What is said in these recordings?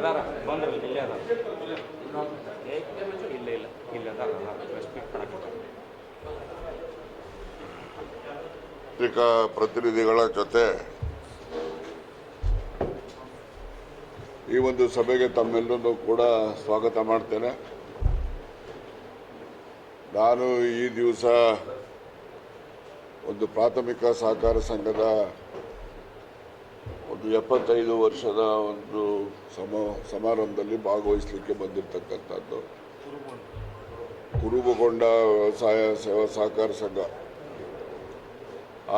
ಅದಾರ ಬಂದ್ರಲ್ಲ ಇಲ್ಲೇ ಅದಾರ ಇಲ್ಲ ಇಲ್ಲ ಇಲ್ಲ ಅದಾರ ರೆಸ್ಪೆಕ್ಟ್ ಮಾಡಕ್ಕೆ ಪತ್ರಿಕಾ ಪ್ರತಿನಿಧಿಗಳ ಜೊತೆ ಈ ಒಂದು ಸಭೆಗೆ ತಮ್ಮೆಲ್ಲರನ್ನು ಕೂಡ ಸ್ವಾಗತ ಮಾಡ್ತೇನೆ. ನಾನು ಈ ದಿವಸ ಒಂದು ಪ್ರಾಥಮಿಕ ಸಹಕಾರ ಸಂಘದ ಒಂದು 75 ವರ್ಷದ ಒಂದು ಸಮಾರಂಭದಲ್ಲಿ ಭಾಗವಹಿಸಲಿಕ್ಕೆ ಬಂದಿರತಕ್ಕಂಥದ್ದು. ಕುರುಬಗೊಂಡ ವ್ಯವಸಾಯ ಸೇವಾ ಸಹಕಾರ ಸಂಘ,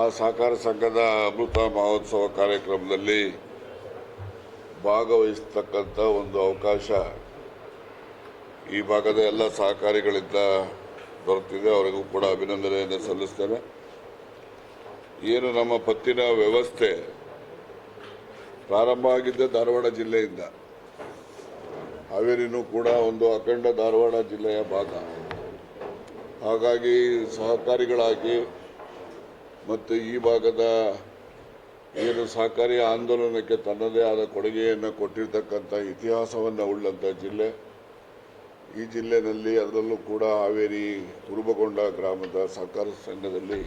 ಆ ಸಹಕಾರ ಸಂಘದ ಅಮೃತ ಮಹೋತ್ಸವ ಕಾರ್ಯಕ್ರಮದಲ್ಲಿ ಭಾಗವಹಿಸತಕ್ಕಂಥ ಒಂದು ಅವಕಾಶ ಈ ಭಾಗದ ಎಲ್ಲ ಸಹಕಾರಿಗಳಿಂದ ದೊರೆತಿದೆ. ಅವರಿಗೂ ಕೂಡ ಅಭಿನಂದನೆಯನ್ನು ಸಲ್ಲಿಸ್ತೇನೆ. ಏನು ನಮ್ಮ ಪತ್ತಿನ ವ್ಯವಸ್ಥೆ ಪ್ರಾರಂಭ ಆಗಿದ್ದ ಧಾರವಾಡ ಜಿಲ್ಲೆಯಿಂದ, ಹಾವೇರಿನೂ ಕೂಡ ಒಂದು ಅಖಂಡ ಧಾರವಾಡ ಜಿಲ್ಲೆಯ ಭಾಗ. ಹಾಗಾಗಿ ಸಹಕಾರಿಗಳಾಗಿ ಮತ್ತು ಈ ಭಾಗದ ಏನು ಸಹಕಾರಿ ಆಂದೋಲನಕ್ಕೆ ತನ್ನದೇ ಆದ ಕೊಡುಗೆಯನ್ನು ಕೊಟ್ಟಿರ್ತಕ್ಕಂಥ ಇತಿಹಾಸವನ್ನು ಉಳ್ಳಂಥ ಜಿಲ್ಲೆ. ಈ ಜಿಲ್ಲೆಯಲ್ಲಿ ಅದರಲ್ಲೂ ಕೂಡ ಹಾವೇರಿ ಕುರುಬಗೊಂಡ ಗ್ರಾಮದ ಸಹಕಾರ ಸಂಘದಲ್ಲಿ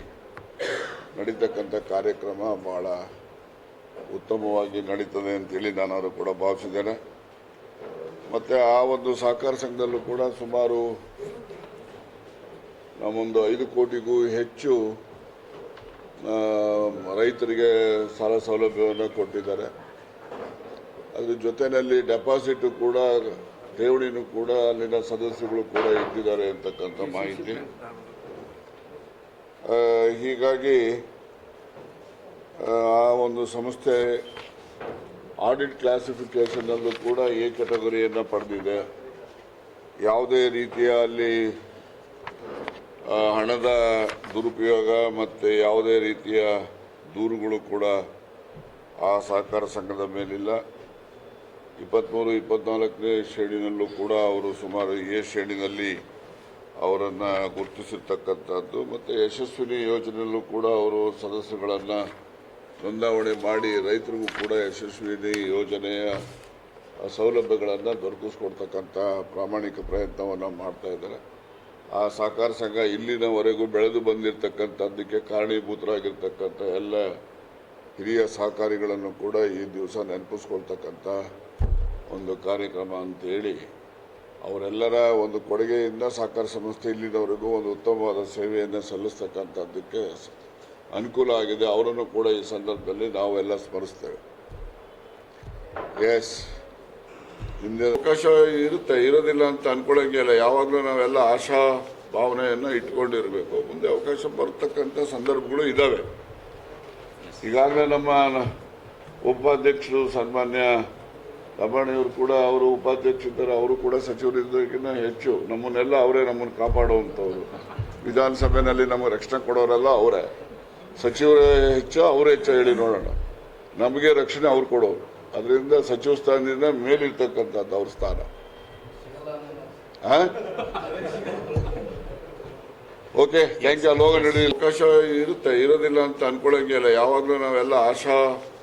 ನಡೀತಕ್ಕಂಥ ಕಾರ್ಯಕ್ರಮ ಬಹಳ ಉತ್ತಮವಾಗಿ ನಡೀತದೆ ಅಂತೇಳಿ ನಾನು ಕೂಡ ಭಾವಿಸಿದ್ದೇನೆ. ಮತ್ತು ಆ ಒಂದು ಸಹಕಾರ ಸಂಘದಲ್ಲೂ ಕೂಡ ಸುಮಾರು ನಮ್ಮೊಂದು 5 ಕೋಟಿಗೂ ಹೆಚ್ಚು ರೈತರಿಗೆ ಸಾಲ ಸೌಲಭ್ಯವನ್ನು ಕೊಟ್ಟಿದ್ದಾರೆ. ಅದ್ರ ಜೊತೆಯಲ್ಲಿ ಡೆಪಾಸಿಟ್ ಕೂಡ, ಠೇವಣಿನೂ ಕೂಡ ಅಲ್ಲಿನ ಸದಸ್ಯಗಳು ಕೂಡ ಇಟ್ಟಿದ್ದಾರೆ ಅಂತಕ್ಕಂಥ ಮಾಹಿತಿ. ಹೀಗಾಗಿ ಆ ಒಂದು ಸಂಸ್ಥೆ ಆಡಿಟ್ ಕ್ಲಾಸಿಫಿಕೇಷನ್ನಲ್ಲೂ ಕೂಡ ಎ ಕ್ಯಾಟಗರಿಯನ್ನು ಪಡೆದಿದೆ. ಯಾವುದೇ ರೀತಿಯ ಅಲ್ಲಿ ಹಣದ ದುರುಪಯೋಗ ಮತ್ತು ಯಾವುದೇ ರೀತಿಯ ದೂರುಗಳು ಕೂಡ ಆ ಸಹಕಾರ ಸಂಘದ ಮೇಲಿಲ್ಲ. 23-24ನೇ ಶ್ರೇಣಿನಲ್ಲೂ ಕೂಡ ಅವರು ಸುಮಾರು ಎ ಶ್ರೇಣಿನಲ್ಲಿ ಅವರನ್ನು ಗುರುತಿಸಿರ್ತಕ್ಕಂಥದ್ದು. ಮತ್ತು ಯಶಸ್ವಿನಿ ಯೋಜನೆಯಲ್ಲೂ ಕೂಡ ಅವರು ಸದಸ್ಯಗಳನ್ನು ನೋಂದಾವಣೆ ಮಾಡಿ ರೈತರಿಗೂ ಕೂಡ ಯಶಸ್ವಿನಿ ಯೋಜನೆಯ ಸೌಲಭ್ಯಗಳನ್ನು ದೊರಕಿಸ್ಕೊಡ್ತಕ್ಕಂಥ ಪ್ರಾಮಾಣಿಕ ಪ್ರಯತ್ನವನ್ನು ಮಾಡ್ತಾ ಇದ್ದಾರೆ. ಆ ಸಹಕಾರ ಸಂಘ ಇಲ್ಲಿನವರೆಗೂ ಬೆಳೆದು ಬಂದಿರತಕ್ಕಂಥದ್ದಕ್ಕೆ ಕಾರಣೀಭೂತರಾಗಿರ್ತಕ್ಕಂಥ ಎಲ್ಲ ಹಿರಿಯ ಸಹಕಾರಿಗಳನ್ನು ಕೂಡ ಈ ದಿವಸ ನೆನಪಿಸ್ಕೊಳ್ತಕ್ಕಂಥ ಒಂದು ಕಾರ್ಯಕ್ರಮ ಅಂತೇಳಿ, ಅವರೆಲ್ಲರ ಒಂದು ಕೊಡುಗೆಯಿಂದ ಸಹಕಾರ ಸಂಸ್ಥೆ ಇಲ್ಲಿನವರೆಗೂ ಒಂದು ಉತ್ತಮವಾದ ಸೇವೆಯನ್ನು ಸಲ್ಲಿಸ್ತಕ್ಕಂಥದ್ದಕ್ಕೆ ಅನುಕೂಲ ಆಗಿದೆ. ಅವರನ್ನು ಕೂಡ ಈ ಸಂದರ್ಭದಲ್ಲಿ ನಾವೆಲ್ಲ ಸ್ಮರಿಸ್ತೇವೆ. ಎಸ್, ಹಿಂದೆ ಅವಕಾಶ ಇರುತ್ತೆ, ಇರೋದಿಲ್ಲ ಅಂತ ಅನ್ಕೊಳ್ಳೋಂಗೆ ಇಲ್ಲ. ಯಾವಾಗಲೂ ನಾವೆಲ್ಲ ಆಶಾ ಭಾವನೆಯನ್ನು ಇಟ್ಕೊಂಡಿರಬೇಕು. ಮುಂದೆ ಅವಕಾಶ ಬರ್ತಕ್ಕಂಥ ಸಂದರ್ಭಗಳು ಇದ್ದಾವೆ. ಈಗಾಗಲೇ ನಮ್ಮ ಉಪಾಧ್ಯಕ್ಷರು ಸನ್ಮಾನ್ಯ ಲಂಬಾಣಿಯವರು ಕೂಡ, ಅವರು ಉಪಾಧ್ಯಕ್ಷರಿದ್ದಾರೆ, ಅವರು ಕೂಡ ಸಚಿವರಿದ್ದಕ್ಕಿಂತ ಹೆಚ್ಚು ನಮ್ಮನ್ನೆಲ್ಲ ಅವರೇ ನಮ್ಮನ್ನು ಕಾಪಾಡುವಂಥವ್ರು. ವಿಧಾನಸಭೆಯಲ್ಲಿ ನಮಗೆ ರಕ್ಷಣೆ ಕೊಡೋರೆಲ್ಲ ಅವರೇ. ಸಚಿವರೇ ಹೆಚ್ಚು, ಅವರೇ ಹೆಚ್ಚು ಹೇಳಿ ನೋಡೋಣ. ನಮಗೆ ರಕ್ಷಣೆ ಅವ್ರು ಕೊಡೋರು. ಅದರಿಂದ ಸಚಿವ ಸ್ಥಾನದಿಂದ ಮೇಲಿರ್ತಕ್ಕಂಥದ್ದು ಅವ್ರ ಸ್ಥಾನ. Okay, thank you. ಲೋಗ ನಡಿ ಅವಕಾಶ ಇರುತ್ತೆ, ಇರೋದಿಲ್ಲ ಅಂತ ಅನ್ಕೊಳ್ಳೋಂಗೆ ಇಲ್ಲ. ಯಾವಾಗಲೂ ನಾವೆಲ್ಲ ಆಶಾ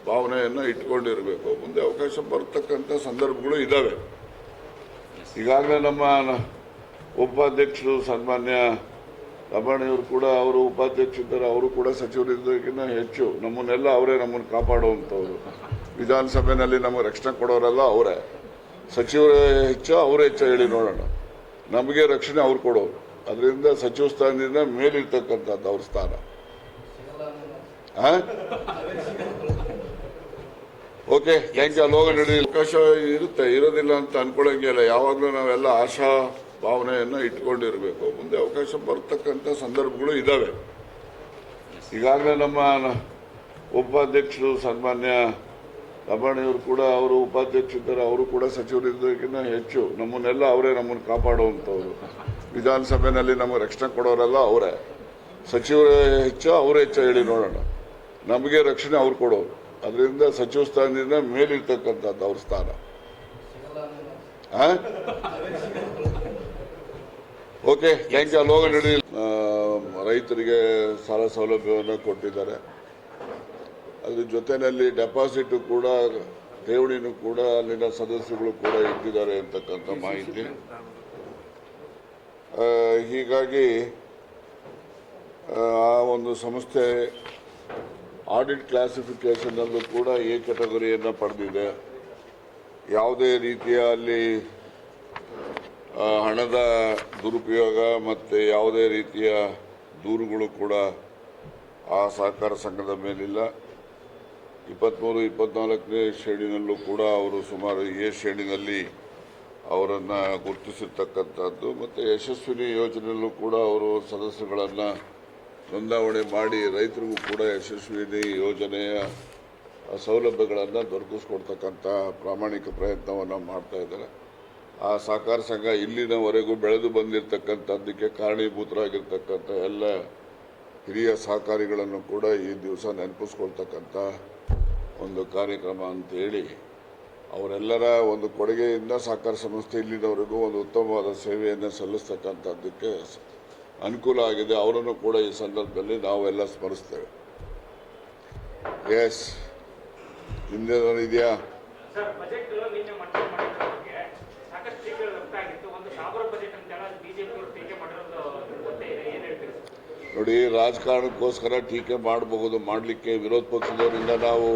ಭಾವನೆಯನ್ನು ಇಟ್ಕೊಂಡಿರಬೇಕು. ಮುಂದೆ ಅವಕಾಶ ಬರ್ತಕ್ಕಂಥ ಸಂದರ್ಭಗಳು ಇದ್ದಾವೆ. ಈಗಾಗಲೇ ನಮ್ಮ ಉಪಾಧ್ಯಕ್ಷರು ಸನ್ಮಾನ್ಯ ಲಂಬಾಣಿಯವರು ಕೂಡ, ಅವರು ಉಪಾಧ್ಯಕ್ಷರಿದ್ದಾರೆ, ಅವರು ಕೂಡ ಸಚಿವರಿದ್ದಕ್ಕಿಂತ ಹೆಚ್ಚು ನಮ್ಮನ್ನೆಲ್ಲ ಅವರೇ ನಮ್ಮನ್ನು ಕಾಪಾಡುವಂಥವ್ರು. ವಿಧಾನಸಭೆಯಲ್ಲಿ ನಮಗೆ ರಕ್ಷಣೆ ಕೊಡೋರೆಲ್ಲ ಅವರೇ. ಸಚಿವರೇ ಹೆಚ್ಚು, ಅವರೇ ಹೆಚ್ಚು ಹೇಳಿ ನೋಡೋಣ. ನಮಗೆ ರಕ್ಷಣೆ ಅವ್ರು ಕೊಡೋರು. ಅದರಿಂದ ಸಚಿವ ಸ್ಥಾನದಿಂದ ಮೇಲಿರ್ತಕ್ಕಂಥದ್ದು ಅವ್ರ ಸ್ಥಾನ. Okay, thank you. ಲೋಗ ನಡಿ ಅವಕಾಶ ಇರುತ್ತೆ, ಇರೋದಿಲ್ಲ ಅಂತ ಅನ್ಕೊಳ್ಳೋಂಗೆ ಇಲ್ಲ. ಯಾವಾಗಲೂ ನಾವೆಲ್ಲ ಆಶಾ ಭಾವನೆಯನ್ನು ಇಟ್ಕೊಂಡಿರಬೇಕು. ಮುಂದೆ ಅವಕಾಶ ಬರ್ತಕ್ಕಂಥ ಸಂದರ್ಭಗಳು ಇದ್ದಾವೆ. ಈಗಾಗಲೇ ನಮ್ಮ ಉಪಾಧ್ಯಕ್ಷರು ಸನ್ಮಾನ್ಯ ಲಂಬಾಣಿಯವರು ಕೂಡ, ಅವರು ಉಪಾಧ್ಯಕ್ಷರಿದ್ದಾರೆ, ಅವರು ಕೂಡ ಸಚಿವರಿದ್ದಕ್ಕಿಂತ ಹೆಚ್ಚು ನಮ್ಮನ್ನೆಲ್ಲ ಅವರೇ ನಮ್ಮನ್ನು ಕಾಪಾಡುವಂಥವ್ರು. ವಿಧಾನಸಭೆಯಲ್ಲಿ ನಮಗೆ ರಕ್ಷಣೆ ಕೊಡೋರೆಲ್ಲ ಅವರೇ. ಸಚಿವರೇ ಹೆಚ್ಚು, ಅವರೇ ಹೆಚ್ಚು ಹೇಳಿ ನೋಡೋಣ. ನಮಗೆ ರಕ್ಷಣೆ ಅವ್ರು ಕೊಡೋರು. ಅದರಿಂದ ಸಚಿವ ಸ್ಥಾನದಿಂದ ಮೇಲಿರ್ತಕ್ಕಂಥದ್ದು ಅವ್ರ ಸ್ಥಾನ. Okay, thank you. ಲೋಗ ನಡಿ ರೈತರಿಗೆ ಸಾಲ ಸೌಲಭ್ಯವನ್ನು ಕೊಟ್ಟಿದ್ದಾರೆ. ಅದ್ರ ಜೊತೆಯಲ್ಲಿ ಡೆಪಾಸಿಟ್ ಕೂಡ, ಠೇವಣಿನೂ ಕೂಡ ಅಲ್ಲಿನ ಸದಸ್ಯಗಳು ಕೂಡ ಇಟ್ಟಿದ್ದಾರೆ ಅಂತಕ್ಕಂಥ ಮಾಹಿತಿ. ಹೀಗಾಗಿ ಆ ಒಂದು ಸಂಸ್ಥೆ ಆಡಿಟ್ ಕ್ಲಾಸಿಫಿಕೇಷನ್ನಲ್ಲೂ ಕೂಡ ಎ ಕ್ಯಾಟಗರಿಯನ್ನು ಪಡೆದಿದೆ. ಯಾವುದೇ ರೀತಿಯ ಅಲ್ಲಿ ಹಣದ ದುರುಪಯೋಗ ಮತ್ತು ಯಾವುದೇ ರೀತಿಯ ದೂರುಗಳು ಕೂಡ ಆ ಸಹಕಾರ ಸಂಘದ ಮೇಲಿಲ್ಲ. 23-24ನೇ ಶ್ರೇಣಿನಲ್ಲೂ ಕೂಡ ಅವರು ಸುಮಾರು ಎ ಶ್ರೇಣಿನಲ್ಲಿ ಅವರನ್ನು ಗುರುತಿಸಿರ್ತಕ್ಕಂಥದ್ದು ಮತ್ತು ಯಶಸ್ವಿನಿ ಯೋಜನೆಯಲ್ಲೂ ಕೂಡ ಅವರು ಸದಸ್ಯಗಳನ್ನು ನೋಂದಾವಣೆ ಮಾಡಿ ರೈತರಿಗೂ ಕೂಡ ಯಶಸ್ವಿನಿ ಯೋಜನೆಯ ಸೌಲಭ್ಯಗಳನ್ನು ದೊರಕಿಸ್ಕೊಡ್ತಕ್ಕಂಥ ಪ್ರಾಮಾಣಿಕ ಪ್ರಯತ್ನವನ್ನು ಮಾಡ್ತಾ ಇದ್ದಾರೆ. ಆ ಸಹಕಾರ ಸಂಘ ಇಲ್ಲಿನವರೆಗೂ ಬೆಳೆದು ಬಂದಿರತಕ್ಕಂಥದ್ದಕ್ಕೆ ಕಾರಣೀಭೂತರಾಗಿರ್ತಕ್ಕಂಥ ಎಲ್ಲ ಹಿರಿಯ ಸಹಕಾರಿಗಳನ್ನು ಕೂಡ ಈ ದಿವಸ ನೆನಪಿಸ್ಕೊಳ್ತಕ್ಕಂಥ ಒಂದು ಕಾರ್ಯಕ್ರಮ ಅಂತೇಳಿ ಅವರೆಲ್ಲರ ಒಂದು ಕೊಡುಗೆಯಿಂದ ಸಹಕಾರ ಸಂಸ್ಥೆ ಇಲ್ಲಿನವರೆಗೂ ಒಂದು ಉತ್ತಮವಾದ ಸೇವೆಯನ್ನು ಸಲ್ಲಿಸ್ತಕ್ಕಂಥದ್ದಕ್ಕೆ ಅನುಕೂಲ ಆಗಿದೆ. ಅವರನ್ನು ಕೂಡ ಈ ಸಂದರ್ಭದಲ್ಲಿ ನಾವೆಲ್ಲ ಸ್ಮರಿಸ್ತೇವೆ. ಎಸ್, ಹಿಂದೆ ಇದೆಯಾ? ನೋಡಿ, ರಾಜಕಾರಣಕ್ಕೋಸ್ಕರ ಟೀಕೆ ಮಾಡಬಹುದು, ಮಾಡಲಿಕ್ಕೆ ವಿರೋಧ ಪಕ್ಷದವರಿಂದ ನಾವು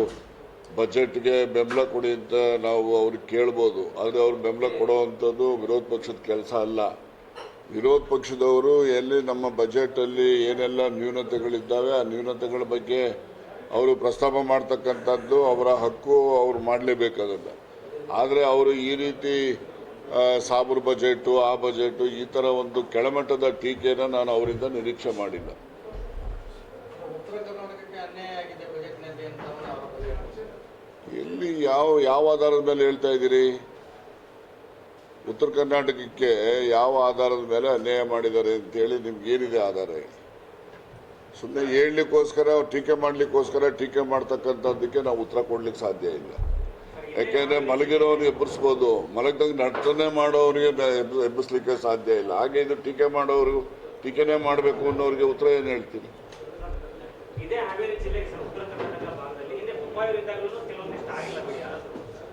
ಬಜೆಟ್ಗೆ ಬೆಂಬಲ ಕೊಡಿ ಅಂತ ನಾವು ಅವ್ರಿಗೆ ಕೇಳ್ಬೋದು. ಆದರೆ ಅವ್ರು ಬೆಂಬಲ ಕೊಡುವಂಥದ್ದು ವಿರೋಧ ಪಕ್ಷದ ಕೆಲಸ ಅಲ್ಲ. ವಿರೋಧ ಪಕ್ಷದವರು ಎಲ್ಲಿ ನಮ್ಮ ಬಜೆಟಲ್ಲಿ ಏನೆಲ್ಲ ನ್ಯೂನತೆಗಳಿದ್ದಾವೆ ಆ ನ್ಯೂನತೆಗಳ ಬಗ್ಗೆ ಅವರು ಪ್ರಸ್ತಾಪ ಮಾಡ್ತಕ್ಕಂಥದ್ದು ಅವರ ಹಕ್ಕು, ಅವರು ಮಾಡಲೇಬೇಕಾಗಲ್ಲ. ಆದರೆ ಅವರು ಈ ರೀತಿ ಸಾಬರ್ ಬಜೆಟು ಆ ಬಜೆಟು ಈ ಥರ ಒಂದು ಕೆಳಮಟ್ಟದ ಟೀಕೆಯನ್ನು ನಾನು ಅವರಿಂದ ನಿರೀಕ್ಷೆ ಮಾಡಿಲ್ಲ. ಎಲ್ಲಿ ಯಾವ ಆಧಾರದ ಮೇಲೆ ಹೇಳ್ತಾ ಇದ್ದೀರಿ? ಉತ್ತರ ಕರ್ನಾಟಕಕ್ಕೆ ಯಾವ ಆಧಾರದ ಮೇಲೆ ಅನ್ಯಾಯ ಮಾಡಿದ್ದಾರೆ ಅಂತೇಳಿ ನಿಮ್ಗೇನಿದೆ ಆಧಾರ? ಸುಮ್ಮನೆ ಹೇಳಲಿಕ್ಕೋಸ್ಕರ ಟೀಕೆ ಮಾಡಲಿಕ್ಕೋಸ್ಕರ ಟೀಕೆ ಮಾಡ್ತಕ್ಕಂಥದ್ದಕ್ಕೆ ನಾವು ಉತ್ತರ ಕೊಡ್ಲಿಕ್ಕೆ ಸಾಧ್ಯ ಇಲ್ಲ. ಯಾಕೆಂದರೆ ಮಲಗಿರೋರಿಗೆ ಎಬ್ಬರಿಸ್ಬೋದು, ಮಲಗಿದಾಗ ನರ್ತನೆ ಮಾಡೋರಿಗೆ ಎಬ್ಬಿಸ್ಲಿಕ್ಕೆ ಸಾಧ್ಯ ಇಲ್ಲ. ಹಾಗೆ ಇದು ಟೀಕೆ ಮಾಡೋರು ಟೀಕೆನೇ ಮಾಡಬೇಕು ಅನ್ನೋರಿಗೆ ಉತ್ತರ ಏನು ಹೇಳ್ತೀನಿ? ಇದೇ ಹಾವೇರಿ ಜಿಲ್ಲೆಗೆ ಉತ್ತರ ಕರ್ನಾಟಕ ಭಾಗದಲ್ಲಿ ಹಿಂದೆ ಮುಂಬೈಯವರಿದ್ದಾಗಲೂ ಕೆಲವೊಂದಿಷ್ಟು ಆಗಿಲ್ಲ ಬಿಡಿ,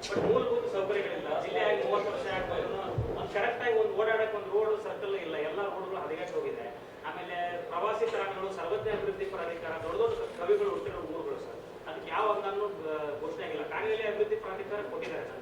ಬಟ್ ಮೂಲಭೂತ ಸೌಕರ್ಯಗಳಿಲ್ಲ. ಜಿಲ್ಲೆಯಾಗಿ 30 ವರ್ಷ ಆಗ್ಬೋದು, ಒಂದು ಕರೆಕ್ಟಾಗಿ ಒಂದು ಓಡಾಡಕ್ಕೆ ಒಂದು ರೋಡ್ ಸರ್ಕಲ್ ಇಲ್ಲ, ಎಲ್ಲ ರೋಡ್ಗಳು ಹದಗೆಟ್ಟು ಹೋಗಿದೆ. ಆಮೇಲೆ ಪ್ರವಾಸಿ ತಾಣಗಳು, ಸರ್ವಜ್ಞ ಅಭಿವೃದ್ಧಿ ಪ್ರಾಧಿಕಾರ, ದೊಡ್ಡ ದೊಡ್ಡ ಕವಿಗಳು ಹುಟ್ಟಿರೋ ಊರುಗಳು ಸರ್, ಅದಕ್ಕೆ ಯಾವ ಅನುದಾನ ಘೋಷಣೆ ಆಗಿಲ್ಲ. ಕಾಂಗ್ರೆಸ್ ಅಭಿವೃದ್ಧಿ ಪ್ರಾಧಿಕಾರ ಕೊಟ್ಟಿದ್ದಾರೆ